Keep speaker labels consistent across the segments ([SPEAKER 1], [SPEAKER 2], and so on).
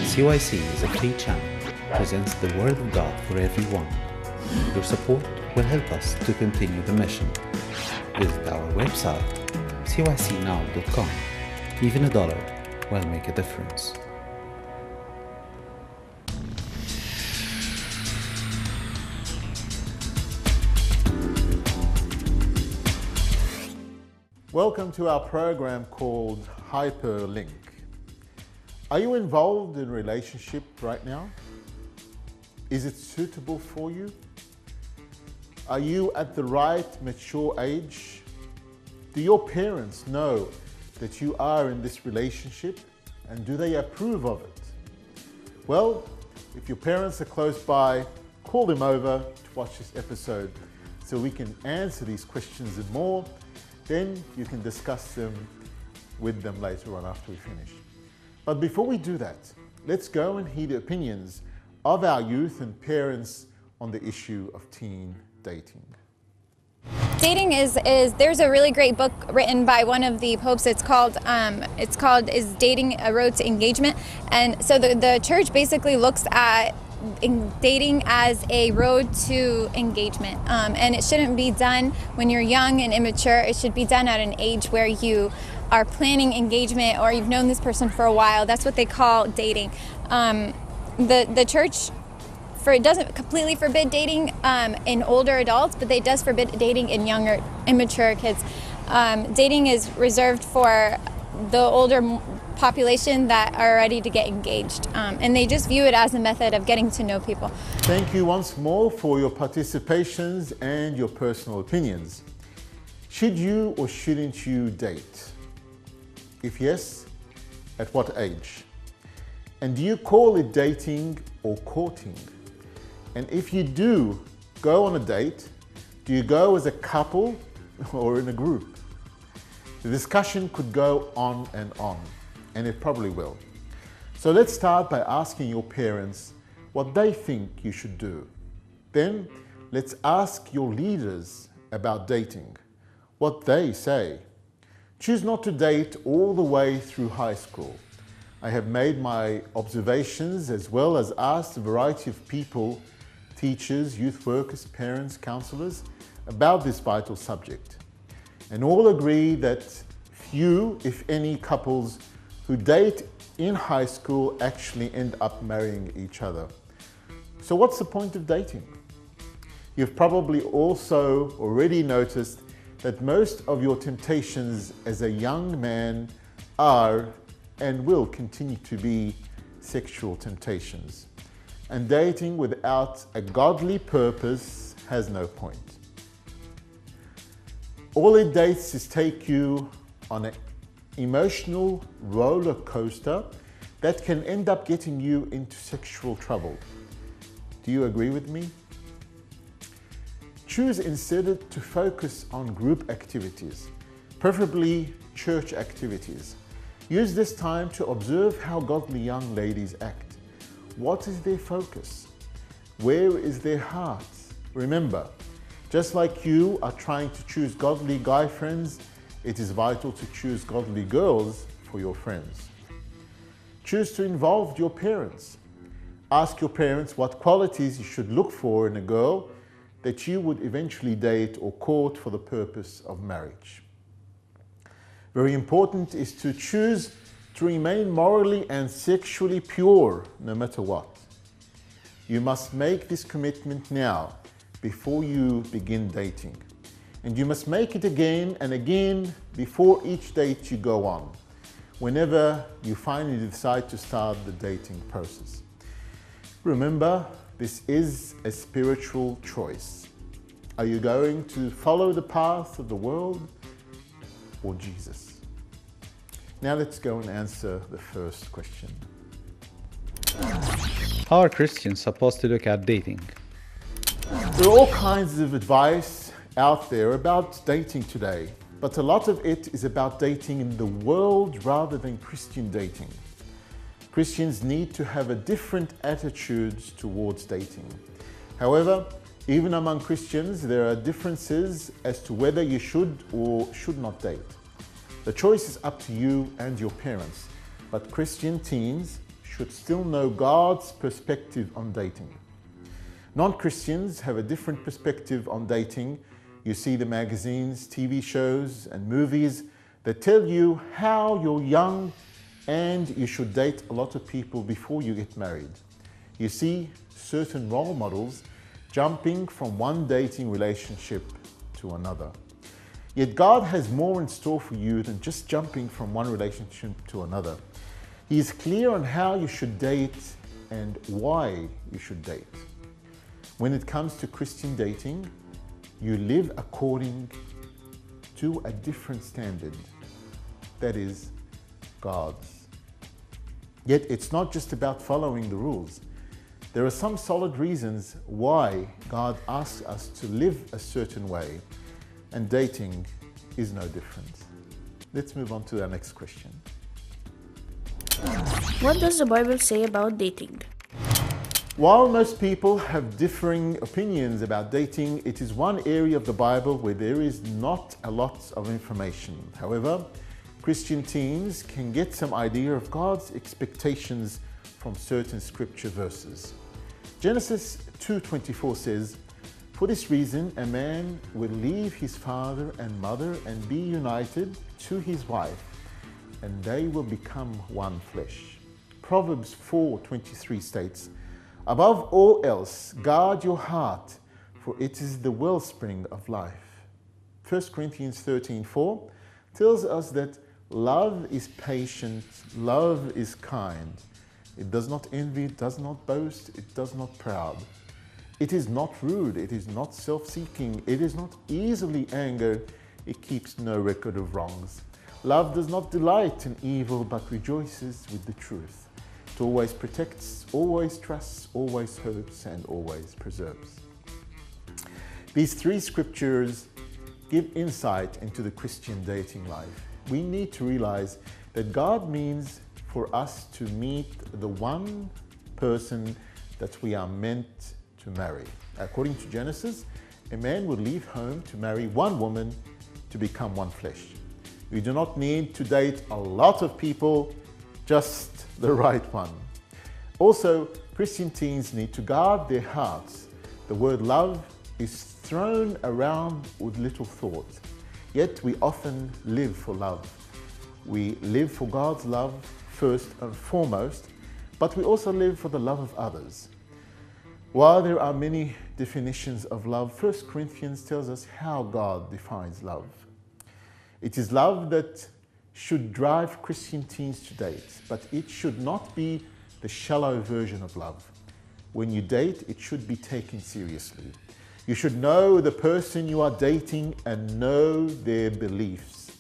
[SPEAKER 1] CYC is a free channel, presents the Word of God for everyone. Your support will help us to continue the mission. Visit our website, cycnow.com. Even $1 will make a difference.
[SPEAKER 2] Welcome to our program called Hyperlink. Are you involved in a relationship right now? Is it suitable for you? Are you at the right mature age? Do your parents know that you are in this relationship, and do they approve of it? Well, if your parents are close by, call them over to watch this episode so we can answer these questions and more. Then you can discuss them with them later on after we finish. But before we do that, let's go and hear the opinions of our youth and parents on the issue of teen dating.
[SPEAKER 3] Dating is there's a really great book written by one of the popes. It's called Is Dating a Road to Engagement? And so the church basically looks at dating as a road to engagement, and it shouldn't be done when you're young and immature. It should be done at an age where you are planning engagement or you've known this person for a while. That's what they call dating. The church it doesn't completely forbid dating in older adults, but it does forbid dating in younger, immature kids. Dating is reserved for the older population that are ready to get engaged, and they just view it as a method of getting to know people.
[SPEAKER 2] Thank you once more for your participations and your personal opinions. Should you or shouldn't you date? If yes, at what age? And do you call it dating or courting? And if you do go on a date, do you go as a couple or in a group? The discussion could go on, and it probably will. So let's start by asking your parents what they think you should do. Then let's ask your leaders about dating, what they say. Choose not to date all the way through high school. I have made my observations as well as asked a variety of people, teachers, youth workers, parents, counselors, about this vital subject. And all agree that few, if any, couples who date in high school actually end up marrying each other. So what's the point of dating? You've probably also already noticed that most of your temptations as a young man are and will continue to be sexual temptations. And dating without a godly purpose has no point. All it dates is take you on an emotional roller coaster that can end up getting you into sexual trouble. Do you agree with me? Choose instead to focus on group activities, preferably church activities. Use this time to observe how godly young ladies act. What is their focus? Where is their heart? Remember, just like you are trying to choose godly guy friends, it is vital to choose godly girls for your friends. Choose to involve your parents. Ask your parents what qualities you should look for in a girl that you would eventually date or court for the purpose of marriage. Very important is to choose to remain morally and sexually pure no matter what. You must make this commitment now before you begin dating. And you must make it again and again before each date you go on, whenever you finally decide to start the dating process. Remember, this is a spiritual choice. Are you going to follow the path of the world or Jesus? Now let's go and answer the first question.
[SPEAKER 1] How are Christians supposed to look at dating?
[SPEAKER 2] There are all kinds of advice out there about dating today, but a lot of it is about dating in the world rather than Christian dating. Christians need to have a different attitude towards dating. However, even among Christians, there are differences as to whether you should or should not date. The choice is up to you and your parents, but Christian teens should still know God's perspective on dating. Non-Christians have a different perspective on dating. You see the magazines, TV shows, and movies that tell you how you're young and you should date a lot of people before you get married. You see certain role models jumping from one dating relationship to another. Yet God has more in store for you than just jumping from one relationship to another. He is clear on how you should date and why you should date. When it comes to Christian dating, you live according to a different standard, that is, God's. Yet it's not just about following the rules. There are some solid reasons why God asks us to live a certain way, and dating is no different. Let's move on to our next question.
[SPEAKER 4] What does the Bible say about dating?
[SPEAKER 2] While most people have differing opinions about dating, it is one area of the Bible where there is not a lot of information. However, Christian teens can get some idea of God's expectations from certain scripture verses. Genesis 2:24 says, "For this reason, a man will leave his father and mother and be united to his wife, and they will become one flesh." Proverbs 4:23 states, "Above all else, guard your heart, for it is the wellspring of life." 1 Corinthians 13:4 tells us that love is patient, love is kind. It does not envy, it does not boast, it does not proud. It is not rude, it is not self-seeking, it is not easily angered, it keeps no record of wrongs. Love does not delight in evil, but rejoices with the truth. It always protects, always trusts, always hopes, and always preserves. These three scriptures give insight into the Christian dating life. We need to realize that God means for us to meet the one person that we are meant to marry. According to Genesis, a man would leave home to marry one woman to become one flesh. We do not need to date a lot of people, just the right one. Also, Christian teens need to guard their hearts. The word love is thrown around with little thought. Yet we often live for love. We live for God's love first and foremost, but we also live for the love of others. While there are many definitions of love, 1 Corinthians tells us how God defines love. It is love that should drive Christian teens to date, but it should not be the shallow version of love. When you date, it should be taken seriously. You should know the person you are dating and know their beliefs.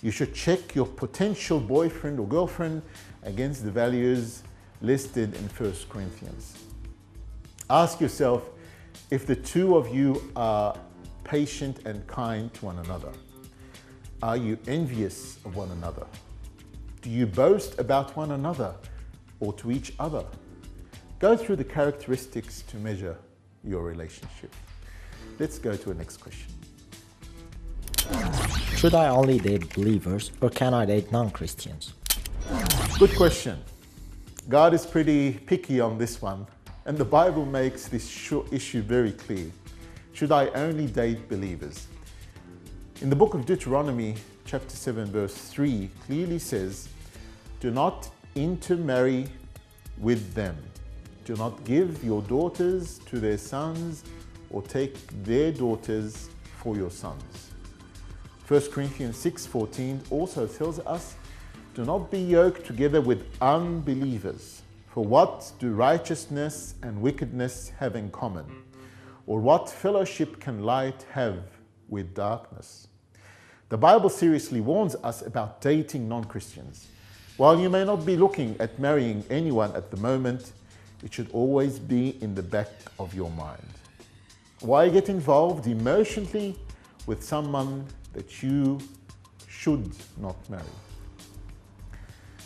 [SPEAKER 2] You should check your potential boyfriend or girlfriend against the values listed in 1 Corinthians. Ask yourself if the two of you are patient and kind to one another. Are you envious of one another? Do you boast about one another or to each other? Go through the characteristics to measure your relationship. Let's go to the next question.
[SPEAKER 5] Should I only date believers or can I date non-Christians?
[SPEAKER 2] Good question. God is pretty picky on this one, and the Bible makes this issue very clear. Should I only date believers? In the book of Deuteronomy, chapter 7, verse 3, clearly says, "Do not intermarry with them. Do not give your daughters to their sons or take their daughters for your sons." 1 Corinthians 6:14 also tells us, "Do not be yoked together with unbelievers. For what do righteousness and wickedness have in common? Or what fellowship can light have with darkness?" The Bible seriously warns us about dating non-Christians. While you may not be looking at marrying anyone at the moment, it should always be in the back of your mind. Why get involved emotionally with someone that you should not marry?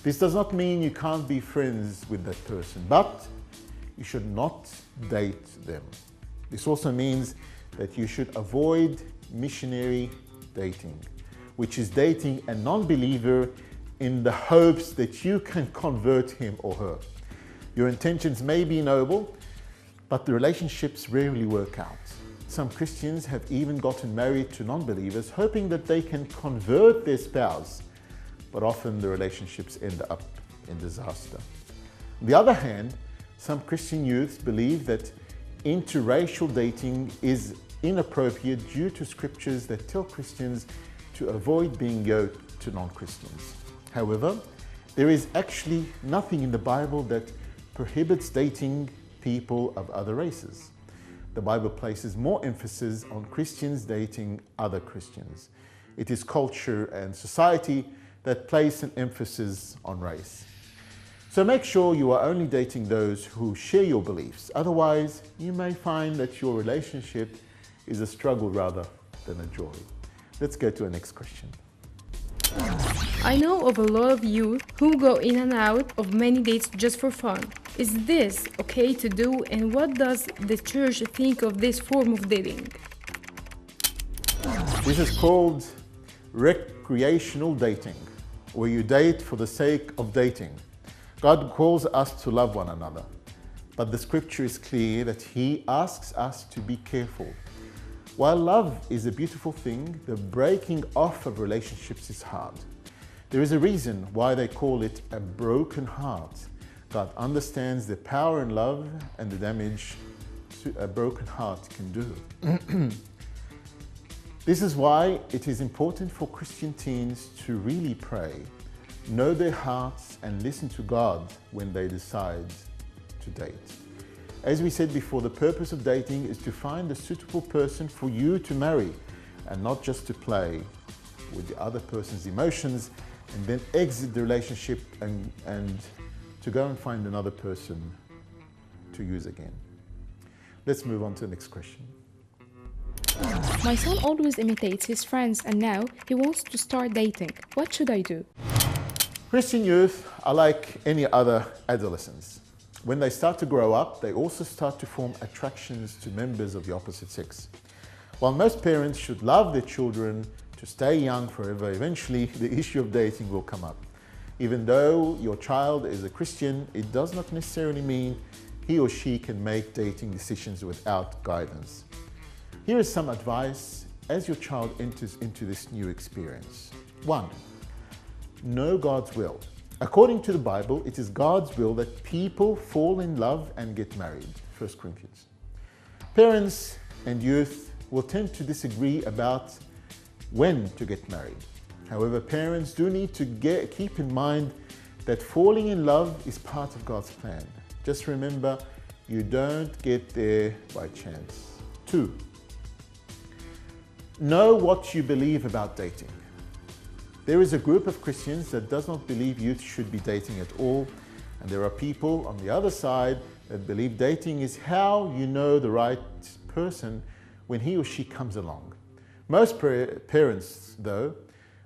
[SPEAKER 2] This does not mean you can't be friends with that person, but you should not date them. This also means that you should avoid missionary dating, which is dating a non-believer in the hopes that you can convert him or her. Your intentions may be noble, but the relationships rarely work out. Some Christians have even gotten married to non-believers, hoping that they can convert their spouse, but often the relationships end up in disaster. On the other hand, some Christian youths believe that interracial dating is inappropriate due to scriptures that tell Christians to avoid being yoked to non-Christians. However, there is actually nothing in the Bible that prohibits dating people of other races. The Bible places more emphasis on Christians dating other Christians. It is culture and society that place an emphasis on race. So make sure you are only dating those who share your beliefs. Otherwise, you may find that your relationship is a struggle rather than a joy. Let's go to our next question.
[SPEAKER 6] I know of a lot of youth who go in and out of many dates just for fun. Is this okay to do, and what does the church think of this form of dating?
[SPEAKER 2] This is called recreational dating, where you date for the sake of dating. God calls us to love one another, but the scripture is clear that He asks us to be careful. While love is a beautiful thing, the breaking off of relationships is hard. There is a reason why they call it a broken heart. God understands the power in love and the damage a broken heart can do. This is why it is important for Christian teens to really pray, know their hearts, and listen to God when they decide to date. As we said before, the purpose of dating is to find a suitable person for you to marry, and not just to play with the other person's emotions and then exit the relationship and to go and find another person to use again. Let's move on to the next question.
[SPEAKER 6] My son always imitates his friends and now he wants to start dating. What should I do?
[SPEAKER 2] Christian youth are like any other adolescents. When they start to grow up, they also start to form attractions to members of the opposite sex. While most parents should love their children to stay young forever, eventually the issue of dating will come up. Even though your child is a Christian, it does not necessarily mean he or she can make dating decisions without guidance. Here is some advice as your child enters into this new experience. 1. Know God's will. According to the Bible, it is God's will that people fall in love and get married. 1 Corinthians. Parents and youth will tend to disagree about when to get married. However, parents do need to keep in mind that falling in love is part of God's plan. Just remember, you don't get there by chance. 2. Know what you believe about dating. There is a group of Christians that does not believe youth should be dating at all, and there are people on the other side that believe dating is how you know the right person when he or she comes along. Most parents, though,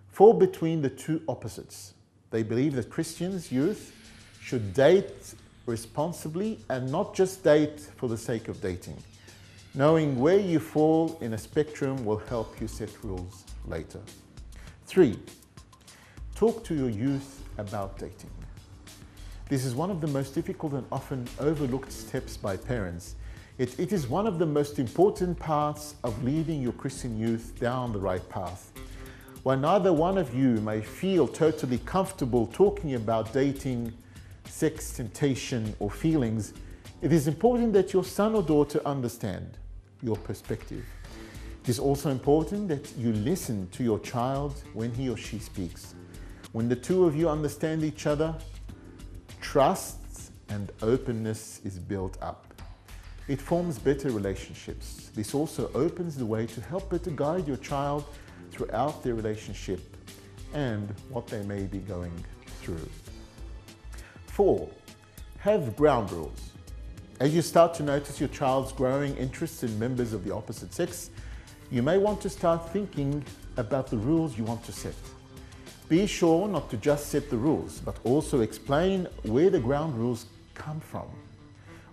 [SPEAKER 2] fall between the two opposites. They believe that Christians, youth, should date responsibly and not just date for the sake of dating. Knowing where you fall in a spectrum will help you set rules later. 3. Talk to your youth about dating. This is one of the most difficult and often overlooked steps by parents. It is one of the most important parts of leading your Christian youth down the right path. While neither one of you may feel totally comfortable talking about dating, sex, temptation, or feelings, it is important that your son or daughter understand your perspective. It is also important that you listen to your child when he or she speaks. When the two of you understand each other, trust and openness is built up. It forms better relationships. This also opens the way to help better guide your child throughout their relationship and what they may be going through. 4. Have ground rules. As you start to notice your child's growing interest in members of the opposite sex, you may want to start thinking about the rules you want to set. Be sure not to just set the rules, but also explain where the ground rules come from.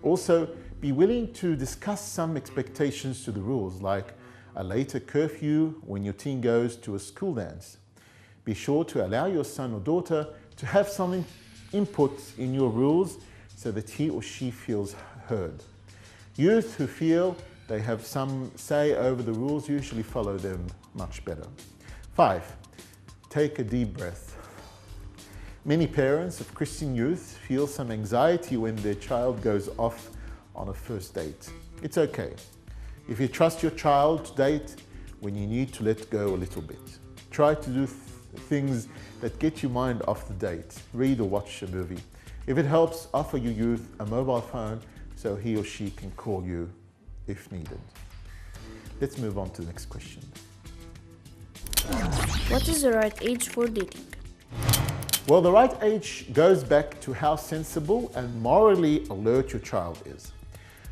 [SPEAKER 2] Also, be willing to discuss some expectations to the rules, like a later curfew when your teen goes to a school dance. Be sure to allow your son or daughter to have some input in your rules so that he or she feels heard. Youth who feel they have some say over the rules usually follow them much better. 5. Take a deep breath. Many parents of Christian youth feel some anxiety when their child goes off on a first date. It's okay. If you trust your child to date when you need to let go a little bit. Try to do things that get your mind off the date. Read or watch a movie. If it helps, offer your youth a mobile phone so he or she can call you if needed. Let's move on to the next question.
[SPEAKER 4] What is the right age for dating?
[SPEAKER 2] Well, the right age goes back to how sensible and morally alert your child is.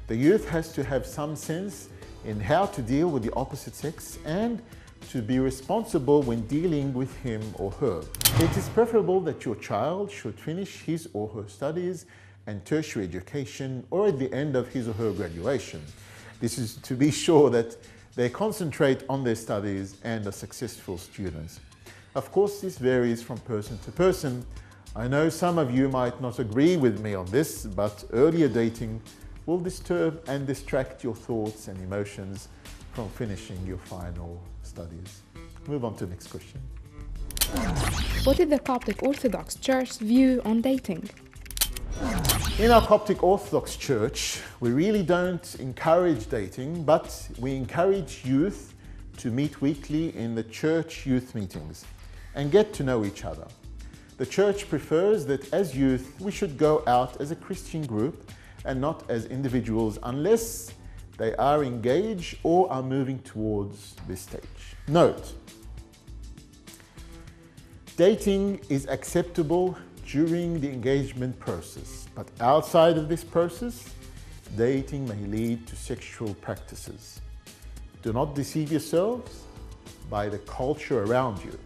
[SPEAKER 2] The youth has to have some sense in how to deal with the opposite sex and to be responsible when dealing with him or her. It is preferable that your child should finish his or her studies and tertiary education or at the end of his or her graduation. This is to be sure that they concentrate on their studies and are successful students. Of course, this varies from person to person. I know some of you might not agree with me on this, but earlier dating will disturb and distract your thoughts and emotions from finishing your final studies. Move on to the next question.
[SPEAKER 7] What is the Coptic Orthodox Church's view on dating?
[SPEAKER 2] In our Coptic Orthodox Church, we really don't encourage dating, but we encourage youth to meet weekly in the church youth meetings and get to know each other. The church prefers that as youth, we should go out as a Christian group and not as individuals unless they are engaged or are moving towards this stage. Note, dating is acceptable during the engagement process, but outside of this process, dating may lead to sexual practices. Do not deceive yourselves by the culture around you,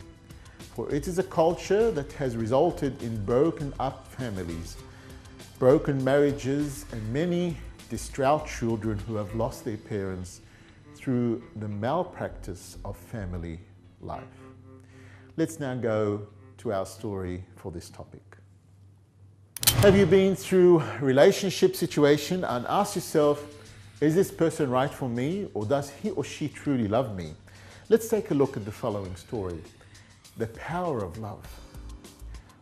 [SPEAKER 2] for it is a culture that has resulted in broken up families, broken marriages, and many distraught children who have lost their parents through the malpractice of family life. Let's now go to our story for this topic. Have you been through a relationship situation and asked yourself, is this person right for me, or does he or she truly love me? Let's take a look at the following story. The power of love.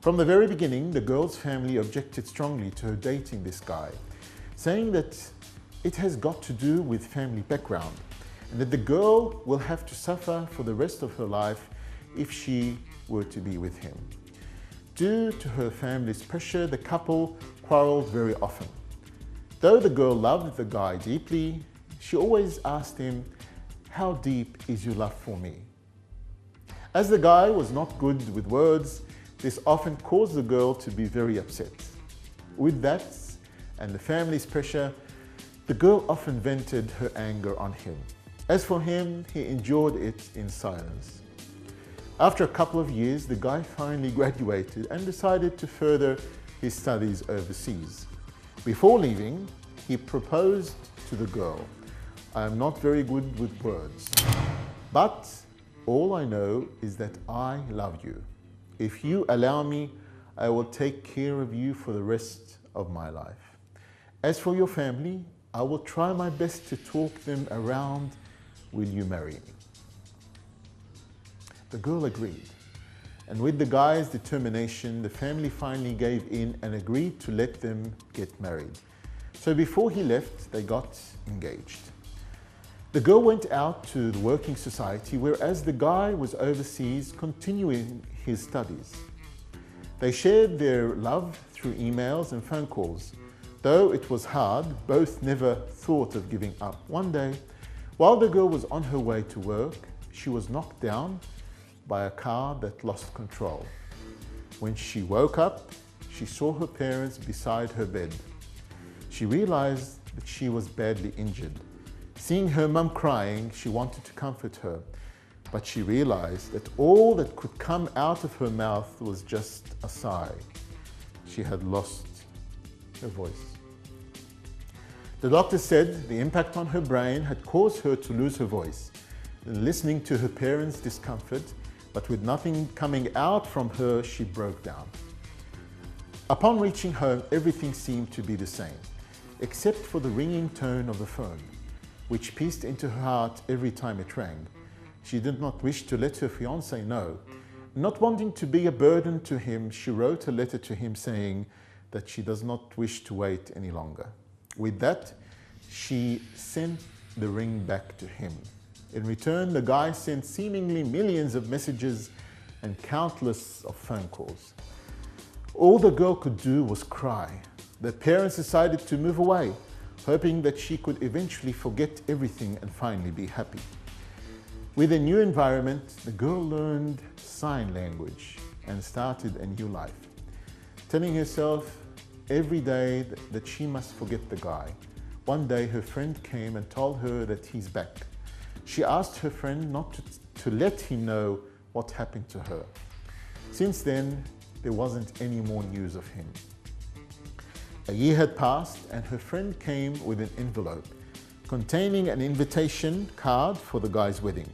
[SPEAKER 2] From the very beginning, the girl's family objected strongly to her dating this guy, saying that it has got to do with family background and that the girl will have to suffer for the rest of her life if she were to be with him. Due to her family's pressure, the couple quarreled very often. Though the girl loved the guy deeply, she always asked him, "How deep is your love for me?" As the guy was not good with words, this often caused the girl to be very upset. With that and the family's pressure, the girl often vented her anger on him. As for him, he endured it in silence. After a couple of years, the guy finally graduated and decided to further his studies overseas. Before leaving, he proposed to the girl. "I am not very good with words, but all I know is that I love you. If you allow me, I will take care of you for the rest of my life. As for your family, I will try my best to talk them around. Will you marry me?" The girl agreed, and with the guy's determination, the family finally gave in and agreed to let them get married. So before he left, they got engaged. The girl went out to the working society, whereas the guy was overseas continuing his studies. They shared their love through emails and phone calls. Though it was hard, both never thought of giving up. One day, while the girl was on her way to work, she was knocked down by a car that lost control. When she woke up, she saw her parents beside her bed. She realized that she was badly injured. Seeing her mum crying, she wanted to comfort her, but she realized that all that could come out of her mouth was just a sigh. She had lost her voice. The doctor said the impact on her brain had caused her to lose her voice. Listening to her parents' discomfort, but with nothing coming out from her, she broke down. Upon reaching home, everything seemed to be the same, except for the ringing tone of the phone, which pierced into her heart every time it rang. She did not wish to let her fiancé know. Not wanting to be a burden to him, she wrote a letter to him saying that she does not wish to wait any longer. With that, she sent the ring back to him. In return, the guy sent seemingly millions of messages and countless of phone calls. All the girl could do was cry. The parents decided to move away, hoping that she could eventually forget everything and finally be happy. With a new environment, the girl learned sign language and started a new life, telling herself every day that she must forget the guy. One day her friend came and told her that he's back. She asked her friend not to let him know what happened to her. Since then, there wasn't any more news of him. A year had passed and her friend came with an envelope containing an invitation card for the guy's wedding.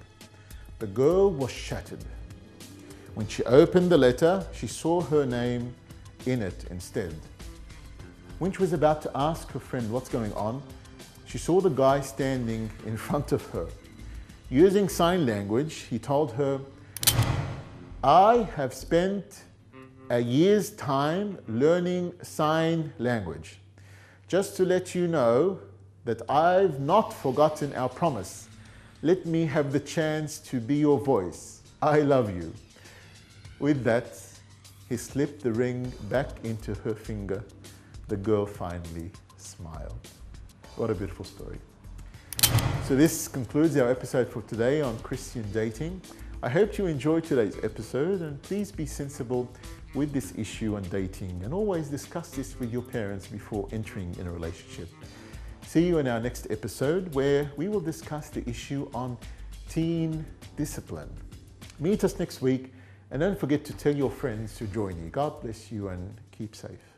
[SPEAKER 2] The girl was shattered. When she opened the letter, she saw her name in it instead. When she was about to ask her friend what's going on, she saw the guy standing in front of her. Using sign language, he told her, "I have spent a year's time learning sign language. Just to let you know that I've not forgotten our promise. Let me have the chance to be your voice. I love you." With that, he slipped the ring back into her finger. The girl finally smiled. What a beautiful story. So this concludes our episode for today on Christian dating. I hope you enjoyed today's episode, and please be sensible with this issue on dating and always discuss this with your parents before entering in a relationship. See you in our next episode where we will discuss the issue on teen discipline. Meet us next week, and don't forget to tell your friends to join you. God bless you and keep safe.